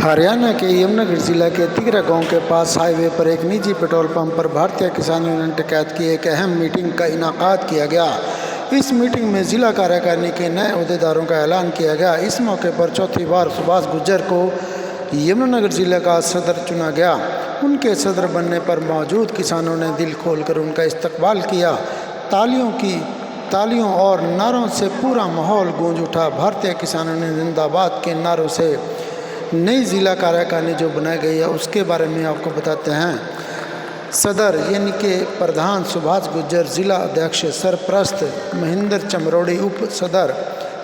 हरियाणा के यमुनानगर जिला के तिगरा गांव के पास हाईवे पर एक निजी पेट्रोल पंप पर भारतीय किसान यूनियन टिकैत की एक अहम मीटिंग का इनाकाद किया गया। इस मीटिंग में जिला कार्यकारिणी के नए अहदेदारों का ऐलान किया गया। इस मौके पर चौथी बार सुभाष गुर्जर को यमुनानगर जिले का सदर चुना गया। उनके सदर बनने पर मौजूद किसानों ने दिल खोलकर उनका इस्तकबाल किया। तालियों और नारों से पूरा माहौल गूंज उठा। भारतीय किसानों ने जिंदाबाद के नारों से नई जिला कार्यकारिणी जो बनाई गई है उसके बारे में आपको बताते हैं। सदर यानी कि प्रधान सुभाष गुर्जर, जिला अध्यक्ष सरप्रस्त महेंद्र चमरोड़ी, उप सदर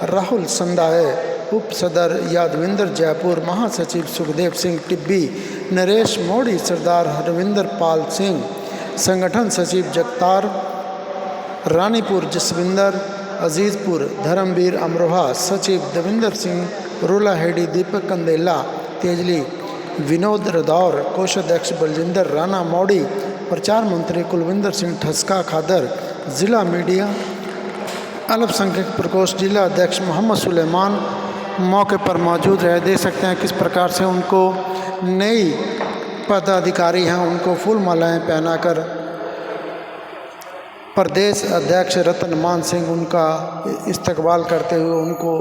राहुल संदाए, उप सदर यादविंदर जयपुर, महासचिव सुखदेव सिंह टिब्बी, नरेश मोड़ी, सरदार हरविंदर पाल सिंह, संगठन सचिव जगतार रानीपुर जसविंदर, अजीज़पुर धर्मवीर अमरोहा, सचिव देविंदर सिंह रोला हेडी, दीपक कंदेला तेजली, विनोद रदौर, कोषाध्यक्ष बलजिंदर राणा मौड़ी, प्रचार मंत्री कुलविंदर सिंह ठस्का खादर, जिला मीडिया अल्पसंख्यक प्रकोष्ठ जिला अध्यक्ष मोहम्मद सुलेमान मौके पर मौजूद रहे। देख सकते हैं किस प्रकार से उनको नई पदाधिकारी हैं उनको फूल मालाएँ पहनाकर प्रदेश अध्यक्ष रतन मान सिंह उनका इस्तकबाल करते हुए उनको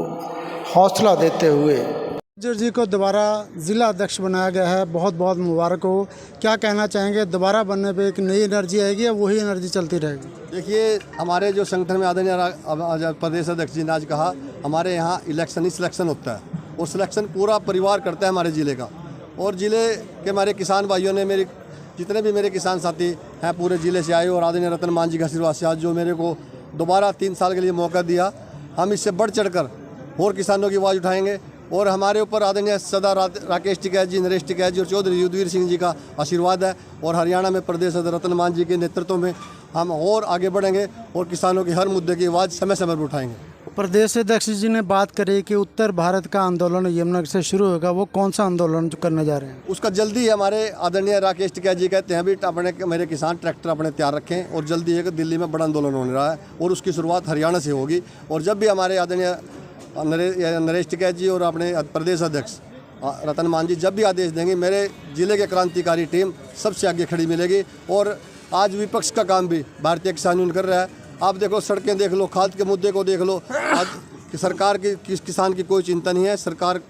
हौसला देते हुए गुर्जर जी को दोबारा ज़िला अध्यक्ष बनाया गया है। बहुत बहुत मुबारक हो। क्या कहना चाहेंगे, दोबारा बनने पे एक नई एनर्जी आएगी या वही एनर्जी चलती रहेगी? देखिए, हमारे जो संगठन में आदरणीय प्रदेश अध्यक्ष जी ने आज कहा, हमारे यहाँ इलेक्शन ही सिलेक्शन होता है और सिलेक्शन पूरा परिवार करता है हमारे ज़िले का। और ज़िले के हमारे किसान भाइयों ने, मेरे जितने भी मेरे किसान साथी हैं पूरे ज़िले से आए और आदरणीय रतन मान जी का आशीर्वाद से आज जो मेरे को दोबारा 3 साल के लिए मौका दिया, हम इससे बढ़ चढ़कर और किसानों की आवाज़ उठाएंगे। और हमारे ऊपर आदरणीय सदा राकेश टिकैत जी, नरेश टिकैत जी और चौधरी युद्धवीर सिंह जी का आशीर्वाद है। और हरियाणा में प्रदेश अध्यक्ष रतन मान जी के नेतृत्व में हम और आगे बढ़ेंगे और किसानों के हर मुद्दे की आवाज़ समय समय पर उठाएंगे। प्रदेश अध्यक्ष जी ने बात करी कि उत्तर भारत का आंदोलन यमुनानगर से शुरू होगा, वो कौन सा आंदोलन करने जा रहे हैं? उसका जल्दी हमारे आदरणीय राकेश टिकैत जी कहते हैं भी अपने मेरे किसान ट्रैक्टर अपने तैयार रखें और जल्दी एक दिल्ली में बड़ा आंदोलन होने रहा है और उसकी शुरुआत हरियाणा से होगी। और जब भी हमारे आदरणीय नरेश टिकैत जी और अपने प्रदेश अध्यक्ष रतन मान जी जब भी आदेश देंगे, मेरे ज़िले के क्रांतिकारी टीम सबसे आगे खड़ी मिलेगी। और आज विपक्ष का काम भी भारतीय किसान यूनियन कर रहा है। आप देखो, सड़कें देख लो, खाद के मुद्दे को देख लो। आज सरकार की किसान की कोई चिंता नहीं है। सरकार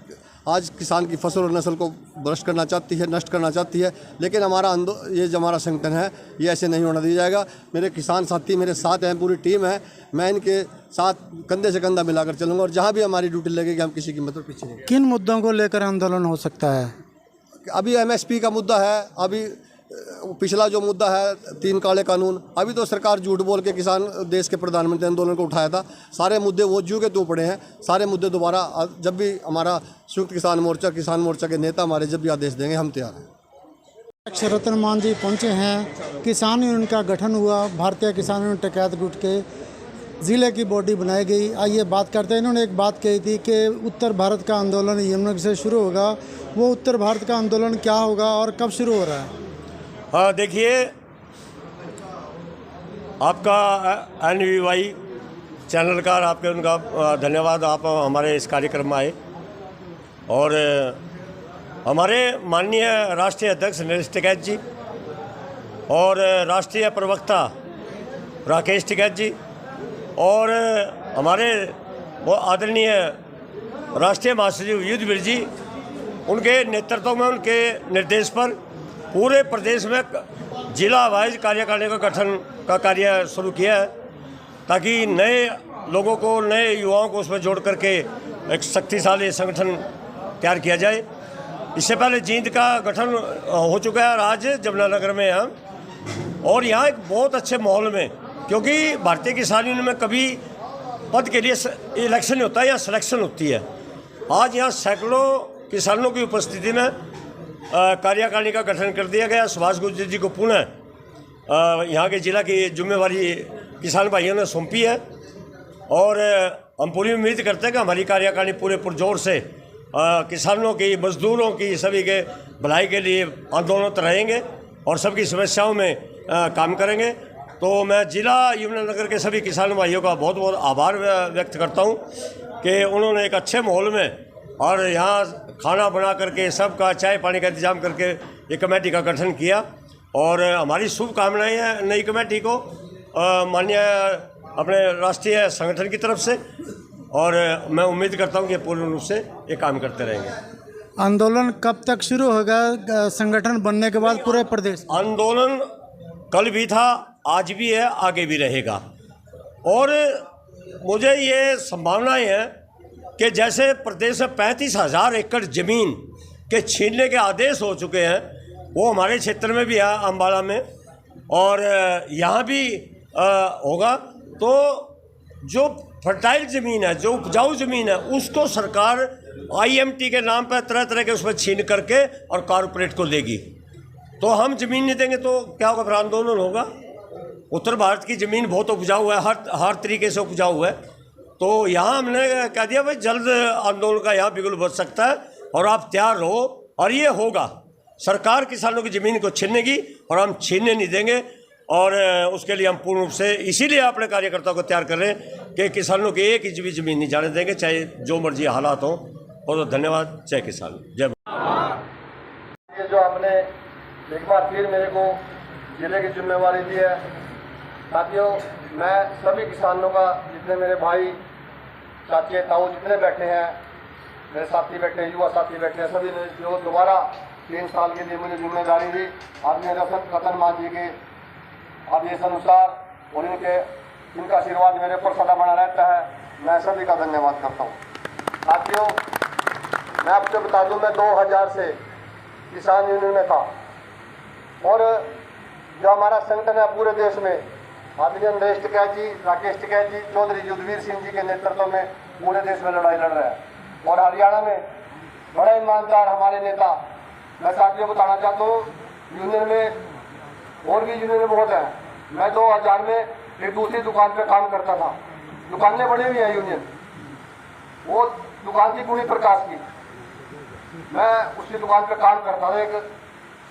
आज किसान की फसल और नस्ल को भ्रष्ट करना चाहती है, नष्ट करना चाहती है। लेकिन ये जो हमारा संगठन है ये ऐसे नहीं होना दिया जाएगा। मेरे किसान साथी मेरे साथ हैं, पूरी टीम है। मैं इनके साथ कंधे से कंधा मिलाकर चलूँगा और जहाँ भी हमारी ड्यूटी लगेगी हम किसी की मदद पीछे नहीं। किन मुद्दों को लेकर आंदोलन हो सकता है? अभी MSP का मुद्दा है, अभी पिछला जो मुद्दा है 3 काले कानून, अभी तो सरकार झूठ बोल के किसान देश के प्रधानमंत्री आंदोलन को उठाया था। सारे मुद्दे वो जू के तू पड़े हैं। सारे मुद्दे दोबारा जब भी हमारा संयुक्त किसान मोर्चा के नेता हमारे जब भी आदेश देंगे हम तैयार हैं। अध्यक्ष रतन मान जी पहुँचे हैं। किसान यूनियन का गठन हुआ, भारतीय किसान यूनियन टिकैत गुट के ज़िले की बॉडी बनाई गई। आइए बात करते हैं। इन्होंने एक बात कही थी कि उत्तर भारत का आंदोलन यमुनानगर से शुरू होगा। वो उत्तर भारत का आंदोलन क्या होगा और कब शुरू हो रहा है? हाँ, देखिए, आपका NVY चैनल का आपके उनका धन्यवाद। आप हमारे इस कार्यक्रम में आए और हमारे माननीय राष्ट्रीय अध्यक्ष नरेश टिकैत जी और राष्ट्रीय प्रवक्ता राकेश टिकैत जी और हमारे वो आदरणीय राष्ट्रीय महासचिव युद्धवीर जी, उनके नेतृत्व में, उनके निर्देश पर पूरे प्रदेश में जिला वाइज कार्यकारिणी का गठन का कार्य शुरू किया है ताकि नए लोगों को, नए युवाओं को उसमें जोड़ करके एक शक्तिशाली संगठन तैयार किया जाए। इससे पहले जींद का गठन हो चुका है और आज जमुनानगर में हम, और यहाँ एक बहुत अच्छे माहौल में, क्योंकि भारतीय किसान यूनियन में कभी पद के लिए इलेक्शन नहीं होता है, यहाँ सिलेक्शन होती है। आज यहाँ सैकड़ों किसानों की उपस्थिति में कार्यकारिणी का गठन कर दिया गया। सुभाष गुर्जर जी को पुनः यहाँ के जिला की जिम्मेवारी किसान भाइयों ने सौंपी है और हम पूरी उम्मीद करते हैं कि हमारी कार्यकारिणी पूरे पुरजोर से किसानों की, मजदूरों की, सभी के भलाई के लिए आंदोलनरत रहेंगे और सबकी समस्याओं में काम करेंगे। तो मैं जिला यमुनानगर के सभी किसान भाइयों का बहुत बहुत आभार व्यक्त करता हूँ कि उन्होंने एक अच्छे माहौल में और यहाँ खाना बना करके सबका चाय पानी का इंतजाम करके एक कमेटी का गठन किया और हमारी शुभकामनाएं हैं नई कमेटी को माननीय अपने राष्ट्रीय संगठन की तरफ से और मैं उम्मीद करता हूं कि पूर्ण रूप से ये काम करते रहेंगे। आंदोलन कब तक शुरू होगा संगठन बनने के बाद पूरे प्रदेश? आंदोलन कल भी था, आज भी है, आगे भी रहेगा और मुझे ये संभावनाएं हैं कि जैसे प्रदेश में 35,000 एकड़ ज़मीन के छीनने के आदेश हो चुके हैं, वो हमारे क्षेत्र में भी है अम्बाला में और यहाँ भी होगा। तो जो फर्टाइल ज़मीन है, जो उपजाऊ ज़मीन है, उसको सरकार IMT के नाम पर तरह तरह के उसमें छीन करके और कॉरपोरेट को देगी। तो हम ज़मीन नहीं देंगे तो क्या होगा, फिर आंदोलन होगा। उत्तर भारत की ज़मीन बहुत उपजाऊ है, हर तरीके से उपजाऊ है। तो यहाँ हमने कह दिया भाई जल्द आंदोलन का यहाँ बिगुल बच सकता है और आप तैयार रहो और ये होगा। सरकार किसानों की ज़मीन को छीनेगी और हम छीनने नहीं देंगे और उसके लिए हम पूर्ण रूप से इसीलिए अपने कार्यकर्ताओं को तैयार कर रहे हैं कि किसानों की एक इंच भी ज़मीन नहीं जाने देंगे, चाहे जो मर्जी हालात हों। और धन्यवाद। जय किसान, जय। ये जो आपने एक बार फिर मेरे को जिले की जिम्मेवारी दी है, साथियों मैं सभी किसानों का, जितने मेरे भाई चाचे ताऊ जितने बैठे हैं, मेरे साथी बैठे हैं, युवा साथी बैठे हैं, सभी ने जो दोबारा 3 साल के लिए मुझे जिम्मेदारी दी, आदरणीय रतन मान जी के आदेश अनुसार और इनका आशीर्वाद मेरे ऊपर सदा बना रहता है, मैं सभी का धन्यवाद करता हूँ। साथियों मैं आपसे बता दूं, मैं 2000 से किसान यूनियन में था और जो हमारा संगठन है पूरे देश में आदरणीय नरेश टिकैत जी, राकेश टिकैत जी, चौधरी युद्धवीर सिंह जी के नेतृत्व में पूरे देश में लड़ाई लड़ रहा है और हरियाणा में बड़े ईमानदार हमारे नेता। मैं साथियों बताना चाहता हूँ, यूनियन में और भी यूनियन बहुत हैं। मैं 2000 में एक दूसरी दुकान पे काम करता था, दुकानें बड़ी हुई हैं यूनियन, वो दुकान थी पुणी प्रकाश की, मैं उसकी दुकान पे काम करता था, एक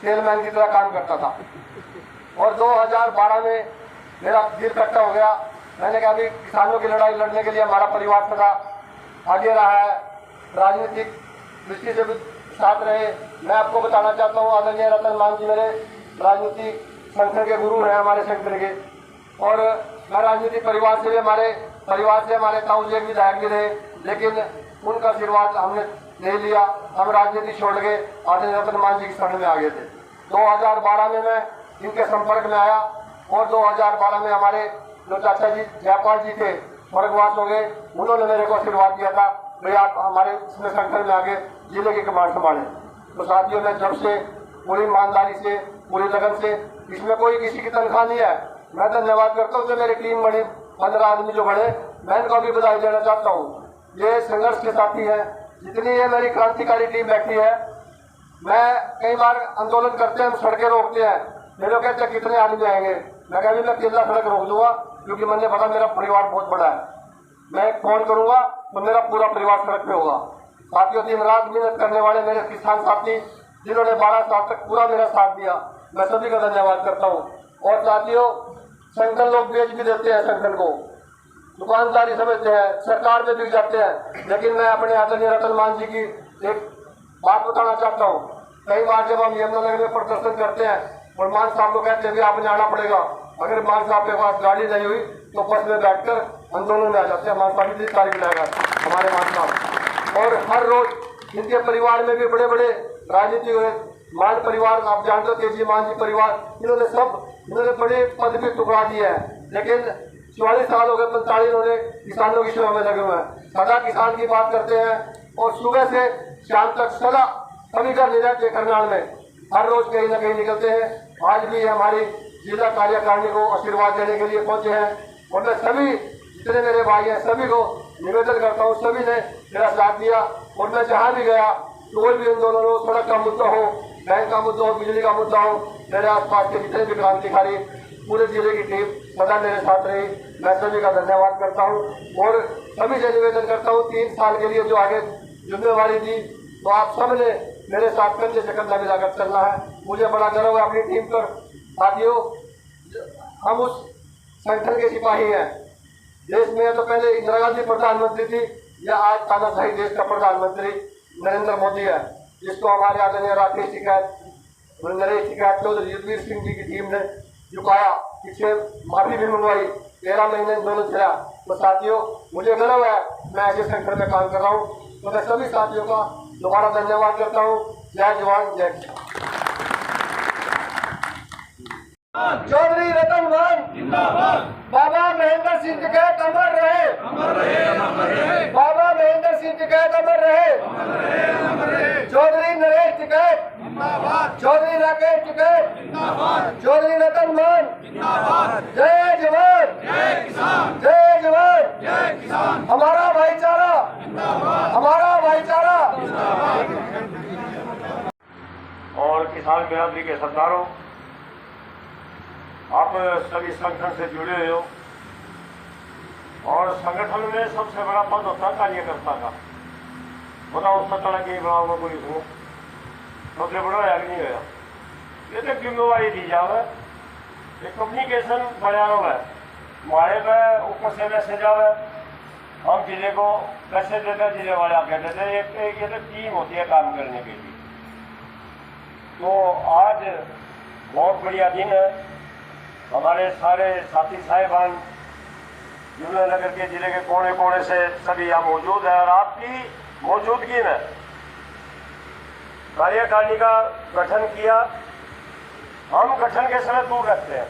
सेलमैन की तरह काम करता था और 2012 में मेरा दिल इकट्ठा हो गया। मैंने कहा अभी किसानों की लड़ाई लड़ने के लिए हमारा परिवार सदा आगे रहा है, राजनीतिक दृष्टि से भी साथ रहे। मैं आपको बताना चाहता हूँ, आदरणीय रतन मान जी मेरे राजनीतिक संगठन के गुरु हैं हमारे संगठन के, और मैं राजनीतिक परिवार से भी, हमारे ताऊ जी विधायक भी रहे, लेकिन उनका आशीर्वाद हमने नहीं लिया, हम राजनीति छोड़ के आदरणीय रतन मान जी की शरण में आ गए थे। 2012 में मैं इनके संपर्क में आया और 2012 में हमारे जो चाचा जी जयपाल जी थे स्वर्गवास हो गए, उन्होंने मेरे को आशीर्वाद दिया था भाई आप हमारे इसमें संगठन में आगे जिले की कमान संभालें। तो साथियों मैं जब से पूरी ईमानदारी से, पूरी लगन से, इसमें कोई किसी की तनख्वाह नहीं है, मैं धन्यवाद करता हूँ। जो मेरी टीम बड़ी 15 आदमी जो बड़े, मैं इनको भी बधाई देना चाहता हूँ। ये संघर्ष के साथी है, जितनी ये मेरी क्रांतिकारी टीम बैठी है। मैं कई बार आंदोलन करते हैं, हम सड़कें रोकते हैं, मेरे लोग कहते हैं कितने आदमी आएंगे, मैं कभी मैं केला सड़क रोक दूंगा क्योंकि मैंने पता मेरा परिवार बहुत बड़ा है, मैं फोन करूंगा तो मेरा पूरा परिवार सड़क पे होगा। साथियों दिन रात मेहनत करने वाले मेरे किसान साथी जिन्होंने 12 साल तक पूरा मेरा साथ दिया, मैं सभी का धन्यवाद करता हूँ। और साथियों संगठन लोग बेच भी देते हैं, संगठन को दुकानदारी समझते हैं, सरकार में बिक जाते हैं, लेकिन मैं अपने आदरणीय रतन मान जी की एक बात बताना चाहता हूँ। कई बार जब हम यमुनानगर में प्रदर्शन करते हैं और मान साहब को कहते हैं भी आपने आना पड़ेगा, अगर मान साहब के पास गाड़ी नहीं हुई तो बस में बैठकर आंदोलन में आ जाते हैं। मान साहब की तारीख लाएगा हमारे मान साहब, और हर रोज इनके परिवार में भी बड़े बड़े राजनीतिक मान परिवार, आप जानते हो तेजी मान जी परिवार, इन्होंने बड़े पद भी टुकड़ा दिए हैं, लेकिन 44 साल हो गए, 45 इन्होंने किसानों की सेवा में लगे हुए हैं, सदा किसान की बात करते हैं और सुबह से शाम तक सदा कभी घर नहीं रहते करनाल में, हर रोज कहीं ना कहीं निकलते हैं। आज भी हमारी जिला कार्यकारिणी को आशीर्वाद देने के लिए पहुंचे हैं और मैं सभी जितने मेरे भाई हैं सभी को निवेदन करता हूँ, सभी ने मेरा साथ दिया और मैं जहाँ भी गया कोई भी आंदोलन हो, सड़क का मुद्दा हो, बैंक का मुद्दा हो, बिजली का मुद्दा हो, मेरे आसपास के जितने भी क्रांतिकारी पूरे जिले की टीम सदा मेरे साथ रही, मैं सभी का धन्यवाद करता हूँ और सभी से निवेदन करता हूँ 3 साल के लिए जो आगे जिम्मेवारी दी तो आप सब ने मेरे साथ कंधे से कंधा मिलाकर चलना है। मुझे बड़ा गर्व है अपनी टीम पर। साथियों हम उस संगठन के सिपाही हैं, देश में तो पहले इंदिरा गांधी प्रधानमंत्री थी या आज तानाशाही देश का प्रधानमंत्री, नरेंद्र मोदी है, जिसको हमारे आदरणीय राकेश टिकैत, नरेश टिकैत चौधरी युद्धवीर सिंह जी की टीम ने झुकाया, पीछे माफी भी मंगवाई, 13 महीने दोनों चला। तो साथियों, मुझे गर्व है मैं ऐसे सेंटर में काम कर रहा हूँ। तो मैं सभी साथियों का दोबारा धन्यवाद करता हूँ। जय जवान जय किसान। चौधरी रतन लाल जिंदाबाद। बाबा महेंद्र सिंह टिकैत अमर रहे, अमर रहे, अमर रहे। बाबा महेंद्र सिंह टिकैत अमर रहे, अमर रहे, अमर रहे। चौधरी नरेश टिकैत जिंदाबाद। चौधरी राकेश टिकैत जिंदाबाद। चौधरी रतन लाल जिंदाबाद। जय जवान जय किसान, जय जवान जय किसान। हमारा भाईचारा जिंदाबाद, हमारा भाईचारा जिंदाबाद। और किसान बिरादरी के सरदारों, आप सभी संगठन से जुड़े हुए हो और संगठन में सबसे बड़ा पद होता है कार्यकर्ता का। बताओ 17 के बराबर कोई हो, सबसे बड़ा है नहीं होया। ये तो जिम्मेवारी दी जावे, ये कम्युनिकेशन बढ़िया है हमारे में, ऊपर से मैसेज आवे, हम जिले को मैसेज देते हैं, जिले वाले आके देते हैं। एक ये तो टीम होती है काम करने के लिए। तो आज बहुत बढ़िया दिन है, हमारे सारे साथी साहिबान यमुनानगर के जिले के कोने कोने से सभी यहाँ मौजूद है और आपकी मौजूदगी में कार्यकारिणी का गठन किया। हम गठन के समय दूर रखते हैं,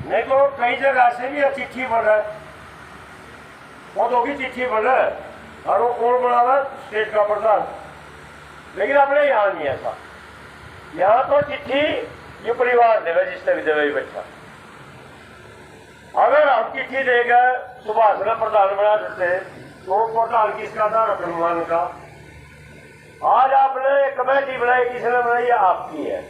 नहीं तो कई जगह से भी चिट्ठी बढ़ रहा है, वो तो भी चिट्ठी बढ़ रहा है और वो कौन बना हुआ, स्टेट का प्रधान। लेकिन अपने यहाँ नहीं ऐसा, यहाँ तो चिट्ठी ये परिवार देवे, जिसने भी देवे बच्चा। अगर हम चिट्ठी देकर सुभाष में प्रधान बना देते तो प्रधान किसका था, रतनलाल का। आज आपने कमेटी बनाई, किसने बनाई, आपकी है।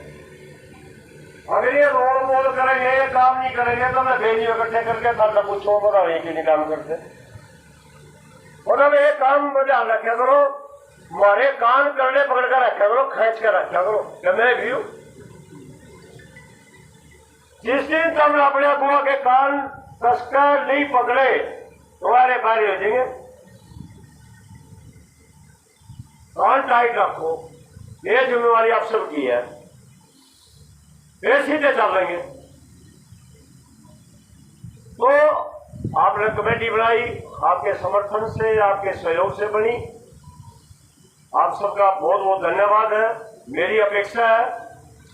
अगर ये रोड मोल करेंगे, काम नहीं करेंगे तो मैं भेजिए इकट्ठे करके था पूछो बताओ क्यों नहीं काम करते। और अब एक काम में ध्यान रखा करो, हमारे कान करने पकड़ कर रखा करो, खींच कर रखा करो कि मैं भी हूं। जिस दिन तुम अपने बुआ के कान कसकर नहीं पकड़े तुम्हारे कार्य हो जाएंगे। कान टाइट रखो, ये जिम्मेवारी आप सबकी है, ये सीधे चलेंगे। तो आपने कमेटी बनाई, आपके समर्थन से, आपके सहयोग से बनी। आप सबका बहुत बहुत धन्यवाद है। मेरी अपेक्षा है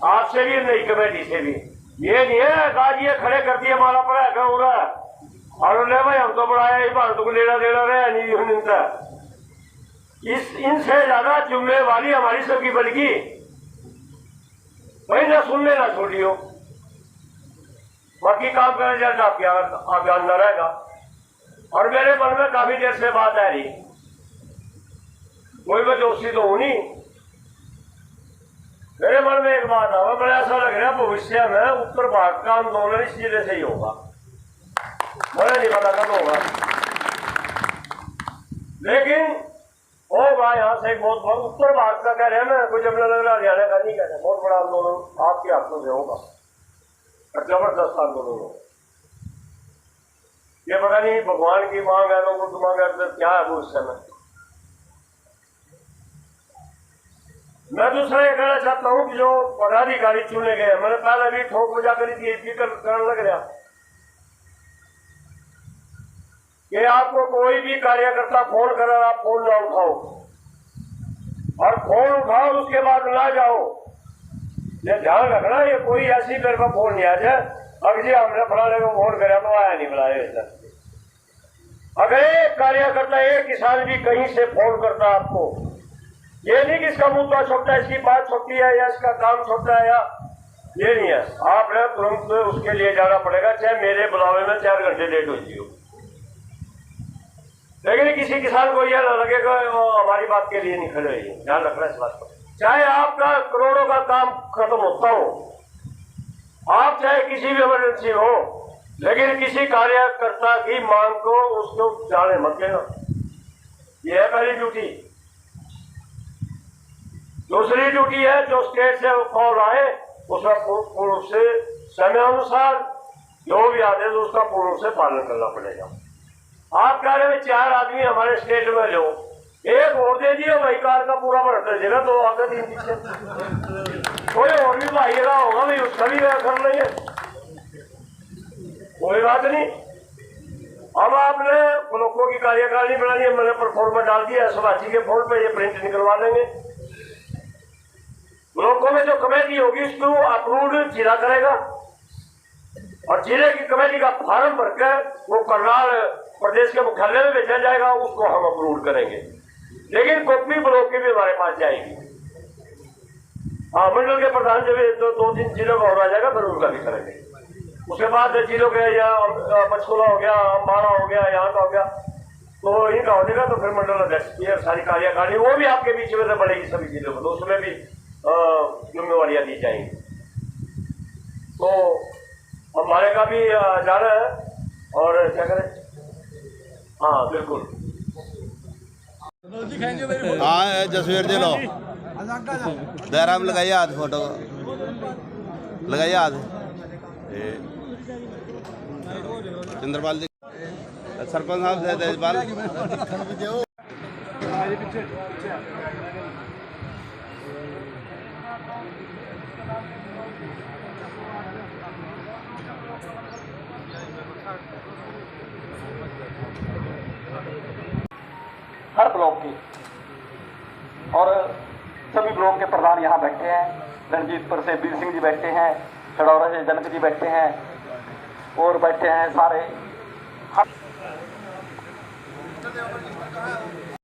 आपसे भी, नई कमेटी से भी, ये नहीं है आज ये खड़े कर दिए हमारा पड़ा है हो रहा है और ले भाई हम तो बढ़ाया इस बार तो लेना देना रहे नहीं मिलता। इस इनसे ज्यादा जिम्मेवारी हमारी सबकी बल्कि वही ना सुनने ना छोड़ियो, बाकी काम करने जाए आपके आगे अंदर रहेगा। और मेरे मन में काफी देर से बात आ रही, कोई मैं दोषी तो हूं नहीं, मेरे मन में एक बात आ, बड़ा ऐसा लग रहा है भविष्य में उत्तर भारत का आंदोलन इस जिले से ही होगा। मुझे नहीं पता कब होगा, लेकिन होगा यहाँ से बहुत बहुत उत्तर भारत का कह रहे हैं ना, कुछ अपना लग रहा हरियाणा का नहीं कह रहे। बहुत बड़ा आंदोलन आपके हाथों से होगा, जबरदस्त आंदोलन होगा। ये पता नहीं भगवान की मांग है, लोगों की मांग है, तो क्या है भविष्य में। मैं दूसरा ये कहना चाहता हूं कि जो पदाधिकारी चुने गए, मैंने पहले भी ठोक बजा करी थी, जिक्र करने लग रहा कि आपको कोई भी कार्यकर्ता फोन करे, आप फोन ना उठाओ, और फोन उठाओ उसके बाद ना जाओ। ये ध्यान रखना, ये कोई ऐसी मेरे को फोन नहीं आ जाए अब जी हमने फलाने को फोन कराया तो आया नहीं बुलाया। अगर एक कार्यकर्ता, एक किसान भी कहीं से फोन करता आपको, ये नहीं कि इसका मुद्दा छोटा है, इसकी बात छोटी है या इसका काम छोटा है, या ये नहीं है। आपने तुरंत उसके लिए जाना पड़ेगा, चाहे मेरे बुलावे में 4 घंटे लेट हो जाए। लेकिन किसी किसान को यह ना लगेगा वो हमारी बात के लिए नहीं खड़े हुए, ध्यान रखना इस बात को। चाहे आपका करोड़ों का काम खत्म होता हो, आप चाहे किसी भी इमरजेंसी हो, लेकिन किसी कार्यकर्ता की मांग को उसको जाने मत देना। यह है पहली ड्यूटी। दूसरी ड्यूटी है, जो स्टेट से कॉल आए उसका पूर्ण रूप से समय अनुसार जो भी आदेश उसका पूर्ण रूप से पालन करना पड़ेगा। आप कह रहे हैं 4 आदमी हमारे स्टेट में लो, एक और दे दिए, वही कार का पूरा भर कर देगा, तो आगे 3 पीछे कोई और भी भाईगा होगा भाई, उसका भी कर लेंगे, कोई बात नहीं। अब आपने ब्लॉकों की कार्यकारिणी बनानी है, मैंने परफॉर्मा डाल दिया सुभाषी के फोन पे, ये प्रिंट निकलवा लेंगे। ब्लॉकों में जो कमेटी होगी उसको अप्रूव्ड जिला करेगा, और जिले की कमेटी का फॉर्म भरकर वो करनाल प्रदेश के मुख्यालय में भेजा जाएगा, उसको हम अप्रूव करेंगे। लेकिन कॉपी ब्लॉक की भी हमारे पास जाएगी। हाँ, मंडल के प्रधान जब 2-3 जिलों का हो जाएगा फिर उनका भी करेंगे। उसके बाद जिलों के या पंचकुला हो गया, अम्बाड़ा हो गया, यहाँ का हो गया, तो इनका हो जाएगा, तो फिर मंडल अध्यक्ष की सारी कार्यकारिणी वो भी आपके बीच में से बढ़ेगी सभी जिलों को, तो उसमें भी जिम्मेवारियां दी जाएंगी। तो हमारे का भी जाना है, और क्या करें। हाँ बिल्कुल, हाँ जसवीर जी लो दहराम लगाइए हाथ, फोटो लगाइए हाथ। चंद्रपाल जी सरपंच साहब से तेजपाल हर ब्लॉक की और सभी ब्लॉक के प्रधान यहाँ बैठे हैं। रणजीतपुर से वीर सिंह जी बैठे हैं, छड़ौरा से जनक जी बैठे हैं, और बैठे हैं सारे।